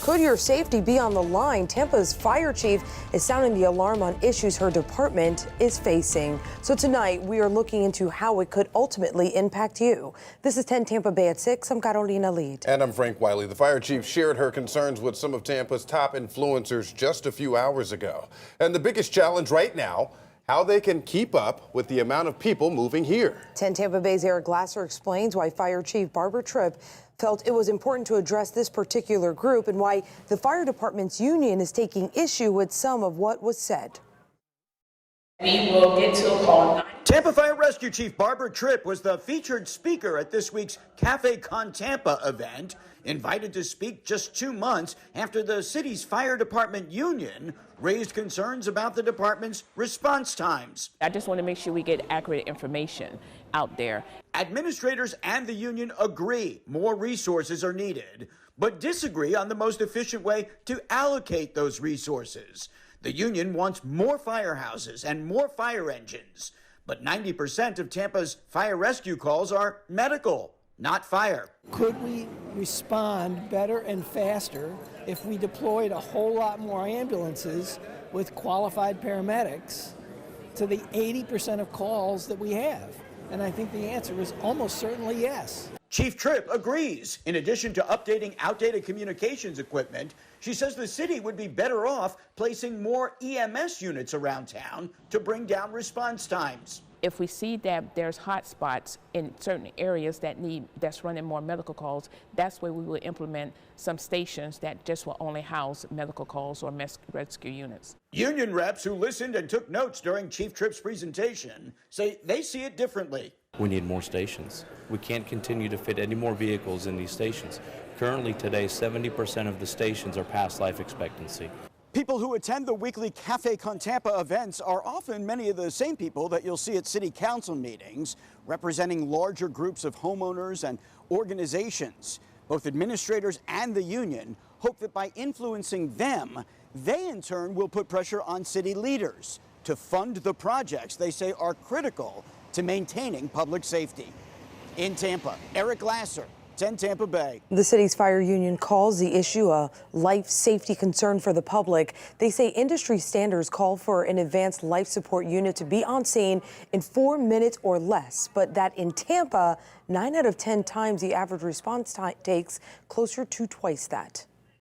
could your safety be on the line? Tampa's fire chief is sounding the alarm on issues her department is facing. So tonight, we are looking into how it could ultimately impact you. This is 10 Tampa Bay at 6. I'm Carolina Lead. And I'm Frank Wiley. The fire chief shared her concerns with some of Tampa's top influencers just a few hours ago. And the biggest challenge right now, how they can keep up with the amount of people moving here. 10 Tampa Bay's Eric Glasser explains why Fire Chief Barbara Tripp felt it was important to address this particular group and why the fire department's union is taking issue with some of what was said. We will get to a call. Tampa Fire Rescue Chief Barbara Tripp was the featured speaker at this week's Cafe Con Tampa event, invited to speak just 2 months after the city's fire department union raised concerns about the department's response times. I just want to make sure we get accurate information out there. Administrators and the union agree more resources are needed, but disagree on the most efficient way to allocate those resources. The union wants more firehouses and more fire engines, but 90% of Tampa's fire rescue calls are medical, not fire. Could we respond better and faster if we deployed a whole lot more ambulances with qualified paramedics to the 80% of calls that we have? And I think the answer is almost certainly yes. Chief Tripp agrees. In addition to updating outdated communications equipment, she says the city would be better off placing more EMS units around town to bring down response times. If we see that there's hot spots in certain areas that's running more medical calls, that's where we will implement some stations that just will only house medical calls or rescue units. Union reps who listened and took notes during Chief Tripp's presentation say they see it differently. We need more stations. We can't continue to fit any more vehicles in these stations. Currently today, 70% of the stations are past life expectancy. People who attend the weekly Cafe Con Tampa events are often many of the same people that you'll see at city council meetings, representing larger groups of homeowners and organizations. Both administrators and the union hope that by influencing them, they in turn will put pressure on city leaders to fund the projects they say are critical to maintaining public safety. In Tampa, Eric Glasser, 10 Tampa Bay. The city's fire union calls the issue a life safety concern for the public. They say industry standards call for an advanced life support unit to be on scene in 4 minutes or less, but that in Tampa, 9 out of 10 times the average response time takes closer to twice that.